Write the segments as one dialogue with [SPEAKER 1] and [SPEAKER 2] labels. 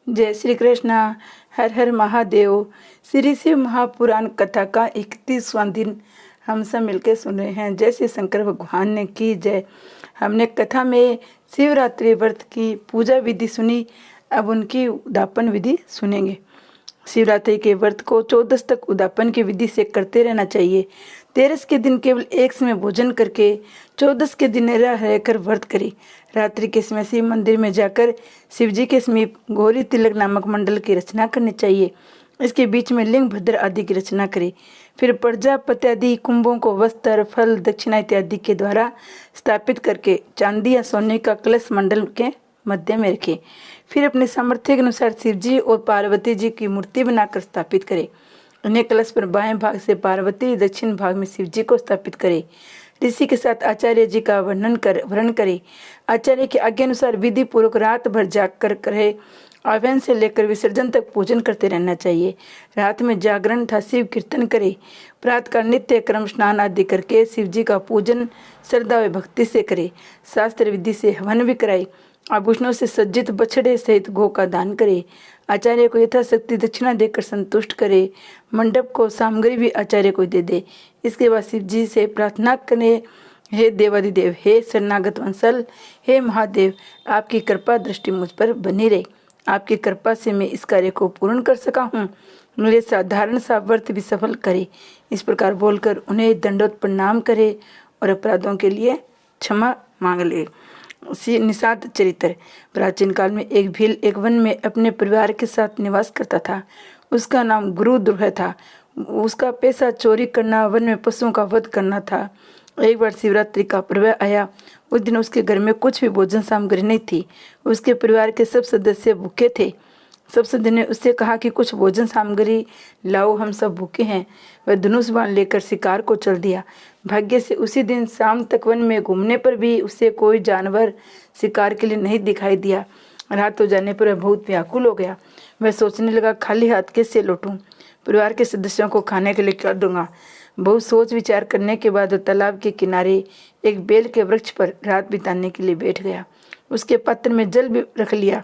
[SPEAKER 1] जय श्री कृष्ण। हर हर महादेव। श्री शिव महापुराण कथा का 31वां दिन हम सब मिलकर सुन रहे हैं। जय श्री शंकर भगवान ने की जय। हमने कथा में शिवरात्रि व्रत की पूजा विधि सुनी, अब उनकी उद्यापन विधि सुनेंगे। शिवरात्रि के व्रत को 14 तक उद्यापन की विधि से करते रहना चाहिए। 13 के दिन केवल एक समय भोजन करके 14 के दिन रह रहकर व्रत करें। रात्रि के समय शिव मंदिर में जाकर शिव जी के समीप गौरी तिलक नामक मंडल की रचना करनी चाहिए। इसके बीच में लिंग भद्र आदि की रचना करें। फिर प्रजापति आदि कुंभों को वस्त्र, फल, दक्षिणा इत्यादि के द्वारा स्थापित करके चांदी या सोने का कलश मंडल के मध्य में रखें। फिर अपने सामर्थ्य के अनुसार शिव जी और पार्वती जी की मूर्ति बनाकर स्थापित करें। उन्हें कलश पर बाएं भाग से पार्वती, दक्षिण भाग में शिव जी को स्थापित करें। ऋषि के साथ आचार्य जी का वर्णन करें। आचार्य की आज्ञा अनुसार विधि पूर्वक रात भर जाग कर करे। आह्वान से लेकर विसर्जन तक पूजन करते रहना चाहिए। रात में जागरण तथा शिव कीर्तन करे। प्रातःकाल नित्य क्रम स्नान आदि करके शिव जी का पूजन श्रद्धा व भक्ति से करे। शास्त्र विधि से हवन भी कराए। आभूषणों से सज्जित बछड़े सहित गो का दान करे। आचार्य को यथाशक्ति दक्षिणा देकर संतुष्ट करे। मंडप को सामग्री भी आचार्य को दे दे। इसके बाद शिव जी से प्रार्थना करें, हे देवादिदेव, हे शरणागत वंशल, हे महादेव, आपकी कृपा दृष्टि मुझ पर बनी रहे। आपकी कृपा से मैं इस कार्य को पूर्ण कर सका हूँ। मेरे साधारण सा व्रत भी सफल करे। इस प्रकार बोलकर उन्हें दंडवत प्रणाम करे और अपराधों के लिए क्षमा मांग ले। निषाद चरित्र। प्राचीन काल में एक भील एक वन में अपने परिवार के साथ निवास करता था। उसका नाम गुरुद्रुह था। उसका पेशा चोरी करना, वन में पशुओं का वध करना था। एक बार शिवरात्रि का पर्व आया। उस दिन उसके घर में कुछ भी भोजन सामग्री नहीं थी। उसके परिवार के सब सदस्य भूखे थे। सब सदस्य ने उससे कहा कि कुछ भोजन सामग्री लाओ, हम सब भूखे हैं। वह धनुष बाण लेकर शिकार को चल दिया। भाग्य से उसी दिन शाम तक वन में घूमने पर भी उसे कोई जानवर शिकार के लिए नहीं दिखाई दिया। रात हो जाने पर वह बहुत व्याकुल हो गया। वह सोचने लगा, खाली हाथ कैसे लौटूं? परिवार के सदस्यों को खाने के लिए क्या दूंगा? बहुत सोच विचार करने के बाद वह तालाब के किनारे एक बेल के वृक्ष पर रात बिताने के लिए बैठ गया। उसके पात्र में जल भी रख लिया।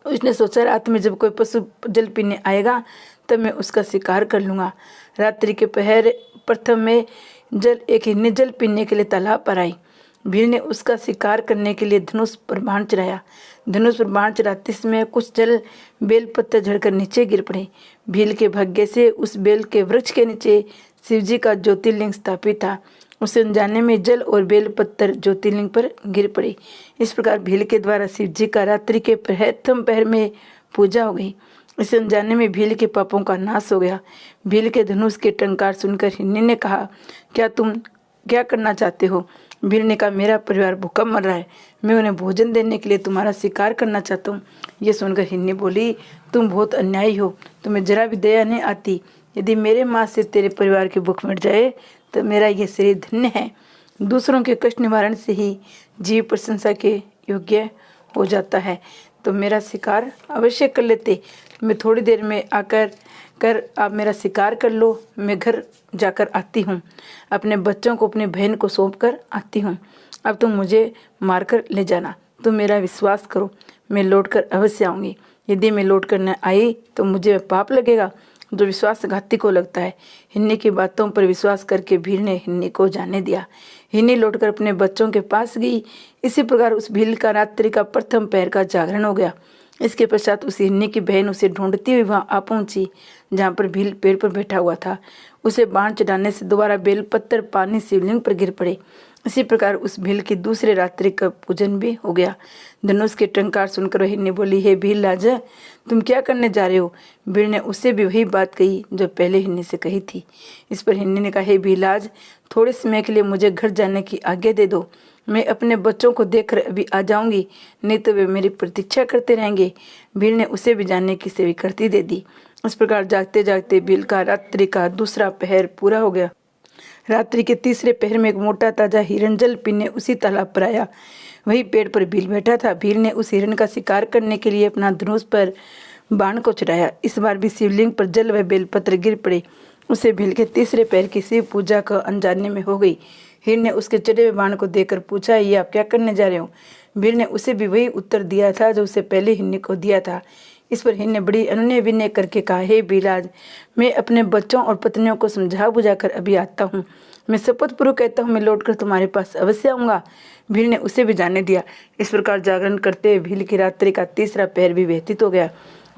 [SPEAKER 1] उसने सोचा, रात में जब कोई पशु जल पीने आएगा तब मैं उसका शिकार कर लूँगा। रात्रि के पहर प्रथम में एक हिरनी जल पीने के लिए तालाब पर आई। भील ने उसका शिकार करने के लिए धनुष पर बाण चढ़ाया। धनुष पर बाण चढ़ाते समय कुछ जल बेल पत्थर झड़कर नीचे गिर पड़े। भील के भाग्य से उस बेल के वृक्ष के नीचे शिवजी का ज्योतिर्लिंग स्थापित था। उसे अनजाने में जल और बेल पत्थर ज्योतिर्लिंग पर गिर पड़े। इस प्रकार भील के द्वारा शिवजी का रात्रि के प्रथम पहर में पूजा हो गई। इसे अनजाने में भील के पापों का नाश हो गया। भील के धनुष के टंकार सुनकर हिरनी ने कहा, तुम क्या करना चाहते हो? भील ने कहा, मेरा परिवार भूखा मर रहा है, मैं उन्हें भोजन देने के लिए तुम्हारा शिकार करना चाहता हूँ। ये सुनकर हिरनी बोली, तुम बहुत अन्यायी हो, तुम्हें जरा भी दया नहीं आती। यदि मेरे मांस से तेरे परिवार की भूख मिट जाए तो मेरा यह शरीर धन्य है। दूसरों के कष्ट निवारण से ही जीव प्रशंसा के योग्य हो जाता है, तो मेरा शिकार अवश्य कर लेते। मैं थोड़ी देर में आकर आप मेरा शिकार कर लो। मैं घर जाकर आती हूँ, अपने बच्चों को अपनी बहन को सौंप कर आती हूँ। अब तुम मुझे मारकर ले जाना। तुम मेरा विश्वास करो, मैं लौटकर अवश्य आऊँगी। यदि मैं लौटकर न आई तो मुझे पाप लगेगा जो विश्वासघाती को लगता है। हिरनी की बातों पर विश्वास करके भील ने हिरनी को जाने दिया। हिरनी लौटकर अपने बच्चों के पास गई। इसी प्रकार उस भील का रात्रि का प्रथम पहर का जागरण हो गया। इसके पश्चात उस हिरनी की बहन उसे ढूंढती हुई वहां आ पहुंची जहाँ पर भील पेड़ पर बैठा हुआ था। उसे बाण चढ़ाने से दोबारा बेल पत्थर पानी शिवलिंग पर गिर पड़े। इसी प्रकार उस भील की दूसरे रात्रि का पूजन भी हो गया। धनुष के टंकार सुनकर हिरनी बोली, हे भील राजा, तुम क्या करने जा रहे हो? भील ने उससे भी वही बात कही जो पहले हिरनी से कही थी। इस पर हिरनी ने कहा, हे भीलराज, थोड़े समय के लिए मुझे घर जाने की आज्ञा दे दो। मैं अपने बच्चों को देखकर अभी आ जाऊंगी, नहीं तो वे मेरी प्रतीक्षा करते रहेंगे। भील ने उसे भी जाने की स्वीकृति दे दी। इस प्रकार जागते जागते भील का रात्रि का दूसरा पहर पूरा हो गया। रात्रि के तीसरे पहर में एक मोटा ताजा हिरण जल पीने उसी तालाब पर आया। वही पेड़ पर भील बैठा था। भील ने उस हिरण का शिकार करने के लिए अपना धनुष पर बाण को चढ़ाया। इस बार भी शिवलिंग पर जल व बेलपत्र गिर पड़े। उसे भील के तीसरे पैर की शिव पूजा का अनजाने में हो गई। हिरण ने उसके चढ़े हुए बाण को देखकर पूछा, ये आप क्या करने जा रहे हो? भील ने उसे भी वही उत्तर दिया था जो उसे पहले हिन्नी को दिया था। इस पर हिन्नी बड़ी अनुनय विनय करके कहा, हे भीलराज, मैं अपने बच्चों और पत्नियों को समझा बुझा कर अभी आता हूँ। मैं शपथ पूर्वक कहता हूँ, मैं लौटकर तुम्हारे पास अवश्य आऊँगा। भील ने उसे भी जाने दिया। इस प्रकार जागरण करते हुए भील की रात्रि का तीसरा पहर भी व्यतीत हो गया।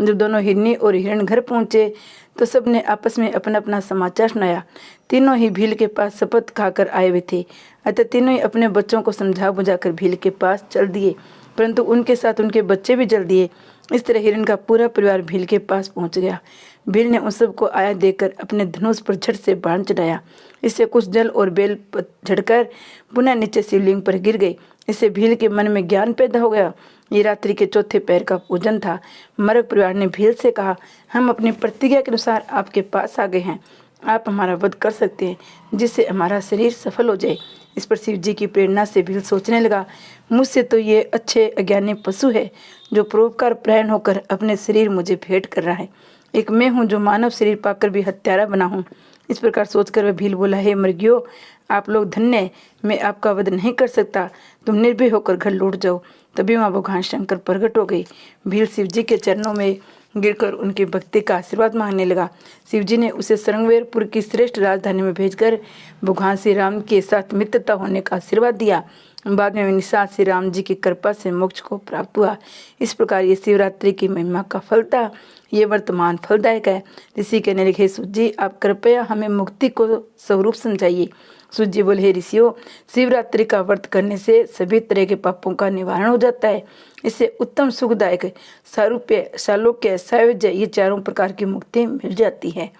[SPEAKER 1] जब दोनों हिरनी और हिरण घर पहुंचे तो सबने आपस में अपना अपना समाचार सुनाया। तीनों ही भील के पास शपथ खाकर आए हुए थे, अतः तीनों ही अपने बच्चों को समझा बुझाकर भील के पास चल दिए, परंतु उनके साथ उनके बच्चे भी जल दिए। इस तरह हिरण का पूरा परिवार भील के पास पहुंच गया। भील ने उन सबको आया देकर अपने धनुष पर झट से बाण चढ़ाया। इससे कुछ जल और बेल झड़कर पुनः नीचे शिवलिंग पर गिर गई। इससे भील के मन में ज्ञान पैदा हो गया। ये रात्रि के चौथे पैर का पूजन था। मरक परिवार ने भील से कहा, हम अपनी प्रतिज्ञा के अनुसार आपके पास आ गए हैं। आप हमारा वध कर सकते हैं जिससे हमारा शरीर सफल हो जाए। इस पर शिव जी की प्रेरणा से भील सोचने लगा, मुझसे तो ये अच्छे अज्ञानी पशु है जो परोपकार प्रयण होकर अपने शरीर मुझे भेंट कर रहा है। एक मैं हूँ जो मानव शरीर पाकर भी हत्यारा बना हूँ। इस प्रकार सोचकर वह भील बोला, हे मृगियो, आप लोग धन्य हैं, मैं आपका वध नहीं कर सकता, तुम निर्भय होकर घर लौट जाओ। तभी वहाँ भगवान शंकर प्रकट हो गई। भील शिव जी के चरणों में गिरकर उनकी भक्ति का आशीर्वाद मांगने लगा। शिव जी ने उसे सरंगवेरपुर की श्रेष्ठ राजधानी में भेजकर भगवान श्री राम के साथ मित्रता होने का आशीर्वाद दिया। बाद में निषाद श्री राम जी की कृपा से मोक्ष को प्राप्त हुआ। इस प्रकार ये शिवरात्रि की महिमा का फल था। ये वर्तमान फलदायक है। ऋषि कहने लगे, सूत जी, आप कृपया हमें मुक्ति को स्वरूप समझाइए। सूत जी बोले, हे ऋषियों, शिवरात्रि का व्रत करने से सभी तरह के पापों का निवारण हो जाता है। इससे उत्तम सुखदायक सारूप्य, सालोक्य, सायुज्य, ये चारों प्रकार की मुक्ति मिल जाती है।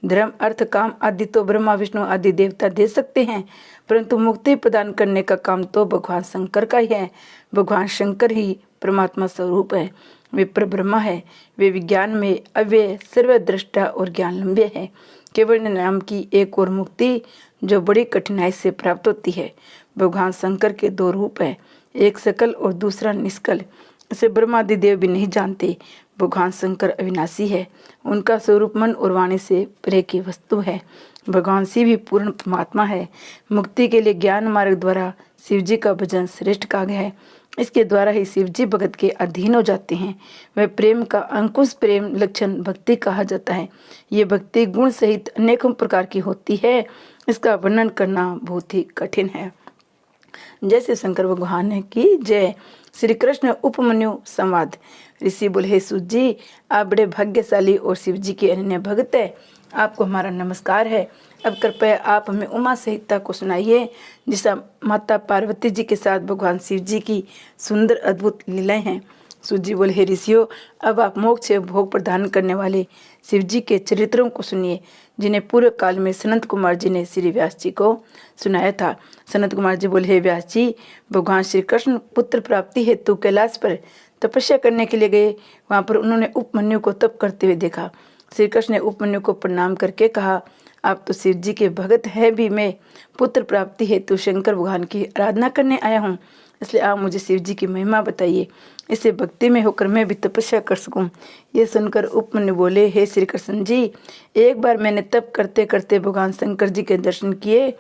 [SPEAKER 1] धर्म, अर्थ, काम आदि तो ब्रह्मा विष्णु आदि देवता दे सकते हैं, परंतु मुक्ति प्रदान करने का काम तो भगवान शंकर का ही है। भगवान शंकर ही परमात्मा स्वरूप है। वे परब्रह्मा है। वे विज्ञान में अव्यय, सर्वद्रष्टा और ज्ञान लंबे है। केवल नाम की एक और मुक्ति जो बड़ी कठिनाई से प्राप्त होती है। भगवान शंकर के दो रूप है, एक सकल और दूसरा निष्कल। इसे ब्रह्मादि देव भी नहीं जानते। भगवान शंकर अविनाशी है। उनका स्वरूप मन और वाणी से परे की वस्तु है। भगवान शिव ही पूर्ण परमात्मा है। मुक्ति के लिए ज्ञान मार्ग द्वारा शिव जी का भजन श्रेष्ठ कहा गया है। इसके द्वारा ही शिव जी भगत के अधीन हो जाते हैं। वह प्रेम का अंकुश, प्रेम लक्षण भक्ति कहा जाता है। ये भक्ति गुण सहित अनेकों प्रकार की होती है। इसका वर्णन करना बहुत ही कठिन है। जैसे शंकर भगवान ने की जय। श्री कृष्ण उपमन्यु संवाद। ऋषि बोले, हे सूत जी, आप बड़े भाग्यशाली और शिव जी के अनन्य भक्त है। आपको हमारा नमस्कार है। अब कृपया आप हमें उमा संहिता को सुनाइए, जिसका माता पार्वती जी के साथ भगवान शिव जी की सुंदर अद्भुत लीलाएं हैं। सूत जी बोले, हे ऋषियों, अब आप मोक्ष से भोग प्रदान करने वाले शिव जी के चरित्रों को सुनिए, जिन्हें पूर्व काल में सनत कुमार जी ने श्री व्यास जी को सुनाया था। सनत कुमार जी बोले, हे व्यास जी, भगवान श्री कृष्ण पुत्र प्राप्ति हेतु कैलाश पर तपस्या करने के लिए गए। वहां पर उन्होंने उपमन्यु को तप करते हुए देखा। श्री कृष्ण ने उपमन्यु को प्रणाम करके कहा, आप तो शिव जी के भगत है भी, मैं पुत्र प्राप्ति हेतु शंकर भगवान की आराधना करने आया हूँ, इसलिए आप मुझे शिव जी की महिमा बताइए, इससे भक्ति में होकर मैं भी तपस्या कर सकूं। ये सुनकर उपमन्यु बोले, हे श्री कृष्ण जी, एक बार मैंने तप करते करते भगवान शंकर जी के दर्शन किए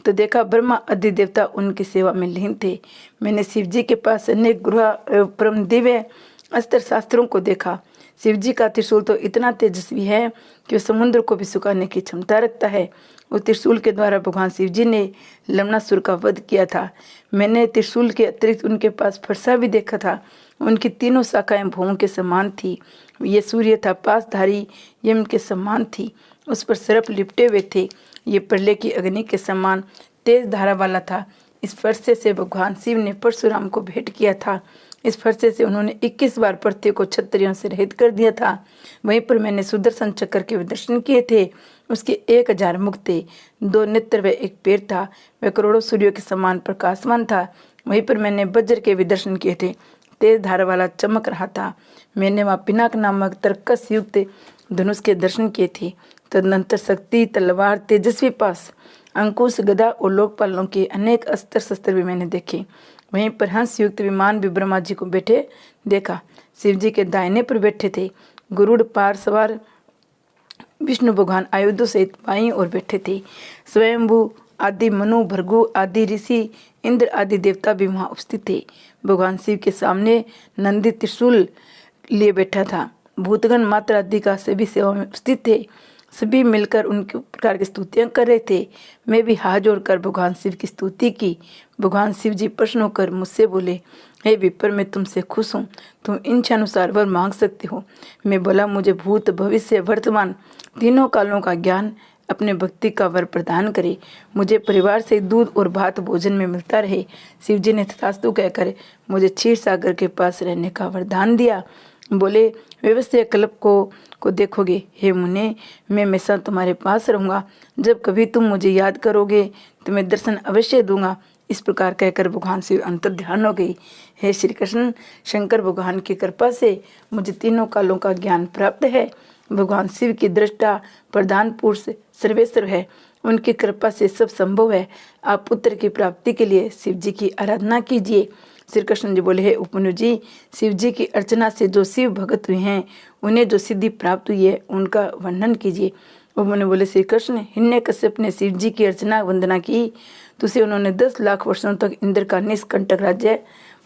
[SPEAKER 1] तो देखा ब्रह्मा आदि देवता उनकी सेवा में लीन थे। मैंने शिव जी के पास अनेक गृह परम दिव्य अस्त्र शास्त्रों को देखा। शिव जी का त्रिशूल तो इतना तेजस्वी है कि वह समुद्र को भी सुखाने की क्षमता रखता है। उस त्रिशूल के द्वारा भगवान शिव जी ने लवणासुर का वध किया था। मैंने त्रिशूल के अतिरिक्त उनके पास फरसा भी देखा था। उनकी तीनों शाखाएं भौं के समान थी। ये सूर्य था पासधारी यम के समान थी, उस पर सर्प लिपटे हुए थे। ये प्रलय की अग्नि के समान तेज धारा वाला था। इस फरसे से भगवान शिव ने परशुराम को भेंट किया था। इस फरसे से उन्होंने 21 बार पृथ्वी को क्षत्रियों से रहित कर दिया था। वहीं पर मैंने सुदर्शन चक्र के दर्शन किए थे। उसके 1000 मुख थे, 2 नेत्र व 1 पैर था। वह करोड़ों सूर्यों के समान प्रकाशमान था। वहीं पर मैंने वज्र के भी दर्शन किए थे, तेज धारा वाला चमक रहा था। मैंने वहाँ पिनाक नामक तर्कस युक्त धनुष के दर्शन किए थे। तदनंतर शक्ति, तलवार, तेजस्वी पास, अंकुश, गदा और लोकपालों के अनेक अस्त्र शस्त्र भी मैंने देखे। वहीं पर हंस युक्त विमान भी ब्रह्मा जी को बैठे देखा। शिव जी के दाहिने पर बैठे थे गरुड़ पार सवार विष्णु भगवान आयुधों सहित बाईं ओर बैठे थे। स्वयंभू आदि मनु, भृगु आदि ऋषि, इंद्र आदि देवता भी वहां उपस्थित थे। भगवान शिव के सामने नंदी त्रिशूल लिए बैठा था। भूतगण मात्रा आदि का सभी सेवा में उपस्थित थे। सभी मिलकर उनके प्रकार की स्तुतियां कर रहे थे। मैं भी हाथ जोड़कर भगवान शिव की स्तुति की। भगवान शिव जी प्रसन्न होकर मुझसे बोले, हे विप्र, मैं तुमसे खुश हूँ, तुम इच्छानुसार वर मांग सकते हो। मैं बोला, मुझे भूत भविष्य वर्तमान तीनों कालों का ज्ञान अपने भक्ति का वर प्रदान करे, मुझे परिवार से दूध और भात भोजन में मिलता रहे। शिव जी ने तथास्तु कहकर मुझे क्षीर सागर के पास रहने का वरदान दिया। बोले, व्यवस्था कल्प को देखोगे हे मुने, मैं हमेशा तुम्हारे पास रहूंगा। जब कभी तुम मुझे याद करोगे तो मैं दर्शन अवश्य दूंगा। इस प्रकार कहकर भगवान शिव अंतर ध्यान हो गई। हे श्री कृष्ण, शंकर भगवान की कृपा से मुझे तीनों कालों का ज्ञान प्राप्त है। भगवान शिव की दृष्टा प्रधान पुरुष सर्वेश्वर है, उनकी कृपा से सब संभव है। आप पुत्र की प्राप्ति के लिए शिव जी की आराधना कीजिए। श्री कृष्ण जी बोले, हे उपमन्यु जी, शिव जी की अर्चना से जो शिव भगत हुए हैं, उन्हें जो सिद्धि प्राप्त हुई है, उनका वर्णन कीजिए। उपमन्यु बोले, श्री कृष्ण, हिरण्यकश्यप ने शिव जी की अर्चना वंदना की तो उसे उन्होंने 10 लाख वर्षों तक इंद्र का निष्कंटक राज्य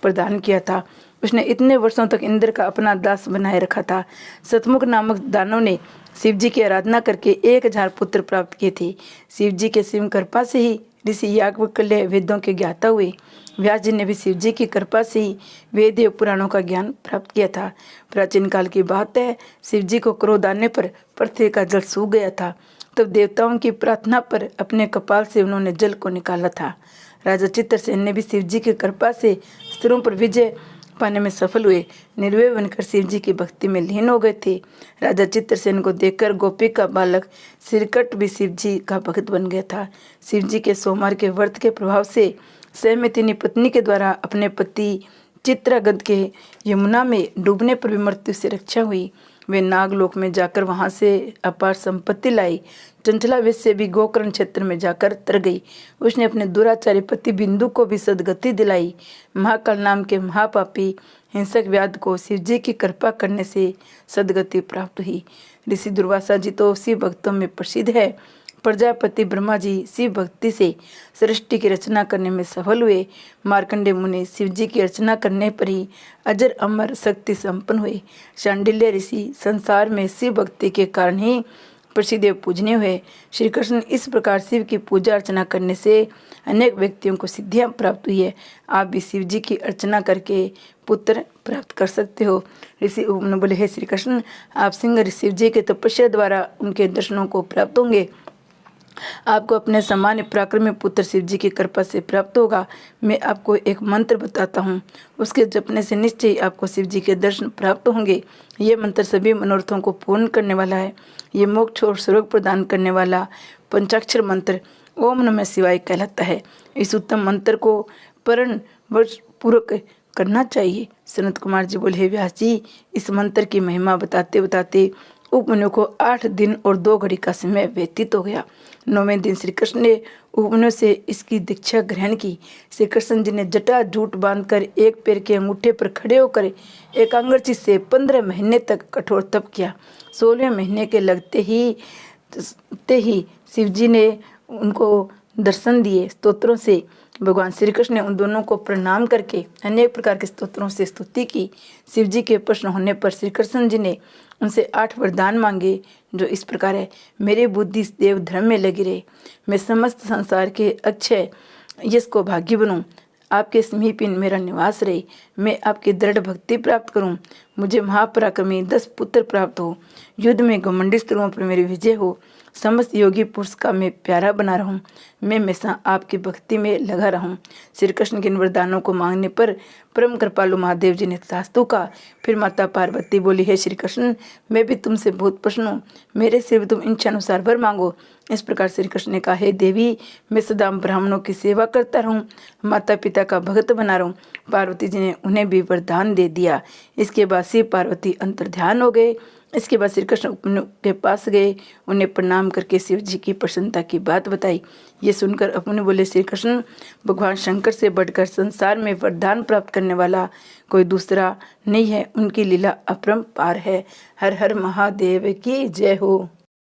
[SPEAKER 1] प्रदान किया था। उसने इतने वर्षों तक इंद्र का अपना दास बनाए रखा था। सतमुख नामक दानव ने शिव जी की आराधना करके 1000 पुत्र प्राप्त किए थे। शिव जी के शिव कृपा से ही ऋषि याज्ञवल्क्य वेदों के ज्ञाता हुए। व्यास जी ने भी शिव जी की कृपा से ही वेद एवं पुराणों का ज्ञान प्राप्त किया था। प्राचीन काल की बात है, शिव जी को क्रोध आने पर पृथ्वी का जल सूख गया था। तब देवताओं की प्रार्थना पर अपने कपाल से उन्होंने जल को निकाला था। राजा चित्रसेन ने भी शिव जी की कृपा से स्त्रियों पर विजय पाने में सफल हुए। निर्भय बनकर शिव जी की भक्ति में लीन हो गए थे। राजा चित्रसेन को देखकर गोपी का बालक श्रीकट भी शिव जी का भक्त बन गया था। शिव जी के सोमवार के व्रत के प्रभाव से सहमतिनी पत्नी के द्वारा अपने पति चित्रागत के यमुना में डूबने पर भी मृत्यु से रक्षा हुई। वे नागलोक में जाकर वहां से अपार संपत्ति लाई। चंचला वेश्या भी गोकर्ण क्षेत्र में जाकर तर गई। उसने अपने दुराचारी पति बिंदु को भी सदगति दिलाई। महाकाल नाम के महापापी हिंसक व्याध को शिव जी की कृपा करने से सदगति प्राप्त हुई। ऋषि दुर्वासा जी तो शिव भक्तों में प्रसिद्ध है। प्रजापति ब्रह्मा जी शिव भक्ति से सृष्टि की रचना करने में सफल हुए। मार्कंडेय मुनि शिव जी की अर्चना करने पर ही अजर अमर शक्ति संपन्न हुए। शांडिल्य ऋषि संसार में शिव भक्ति के कारण ही प्रसिद्ध एवं पूजनीय हुए। श्री कृष्ण इस प्रकार शिव की पूजा अर्चना करने से अनेक व्यक्तियों को सिद्धियां प्राप्त हुई है। आप भी शिव जी की अर्चना करके पुत्र प्राप्त कर सकते हो। ऋषि ने बोले, हे श्री कृष्ण, आप सिंह शिव जी के तपस्या द्वारा उनके दर्शनों को प्राप्त होंगे। आपको अपने सामान्य पराक्रमी पुत्र शिव जी की कृपा से प्राप्त होगा। मैं आपको एक मंत्र बताता हूँ, उसके जपने से निश्चय आपको शिव जी के दर्शन प्राप्त होंगे। ये मंत्र सभी मनोरथों को पूर्ण करने वाला है। ये मोक्ष और स्वर्ग प्रदान करने वाला पंचाक्षर मंत्र ओम नमः शिवाय कहलाता है। इस उत्तम मंत्र को परण वर्ष पूर्वक करना चाहिए। सनत कुमार जी बोले, हे व्यास जी, इस मंत्र की महिमा बताते बताते उपमन्यु को 8 दिन और 2 घड़ी का समय व्यतीत हो गया। 9वें दिन श्री कृष्ण ने उपमन्यु से इसकी दीक्षा ग्रहण की। श्री कृष्ण जी ने जटा जूट बांधकर एक पैर के अंगूठे पर खड़े होकर एकाग्रचित से 15 महीने तक कठोर तप किया। 16वें महीने के लगते ही शिव जी ने उनको दर्शन दिए। स्तोत्रों से भगवान श्री कृष्ण ने उन दोनों को प्रणाम करके अनेक प्रकार के स्तोत्रों से स्तुति की। शिव जी के प्रश्न होने पर श्री कृष्ण जी ने उनसे 8 वरदान मांगे, जो इस प्रकार है। मेरी बुद्धि देव धर्म में लगी रहे, मैं समस्त संसार के अक्षय यश को भागी बनूं, आपके समीप मेरा निवास रहे, मैं आपकी दृढ़ भक्ति प्राप्त करूं, मुझे महापराक्रमी 10 पुत्र प्राप्त हो, युद्ध में घमंडी स्त्रियों पर मेरी विजय हो, समस्त योगी पुरुष का मैं प्यारा बना रहूं, मैं हमेशा आपकी भक्ति में लगा रहूं। श्री कृष्ण के इन वरदानों को मांगने पर परम कृपालु महादेव जी ने तथास्तु कहा। फिर माता पार्वती बोली, हे श्री कृष्ण, मैं भी तुमसे बहुत प्रसन्न हूँ, मेरे से भी तुम इच्छानुसार वर मांगो। इस प्रकार श्री कृष्ण ने कहा, हे देवी, मैं सदा ब्राह्मणों की सेवा करता रहूं, माता पिता का भक्त बना रहूं। पार्वती जी ने उन्हें भी वरदान दे दिया। इसके बाद शिव पार्वती अंतर्ध्यान हो गए। इसके बाद श्री कृष्ण उपमन्यु के पास गए, उन्हें प्रणाम करके शिव जी की प्रसन्नता की बात बताई। ये सुनकर उपमन्यु बोले, श्री कृष्ण, भगवान शंकर से बढ़कर संसार में वरदान प्राप्त करने वाला कोई दूसरा नहीं है, उनकी लीला अपरंपार है। हर हर महादेव की जय हो।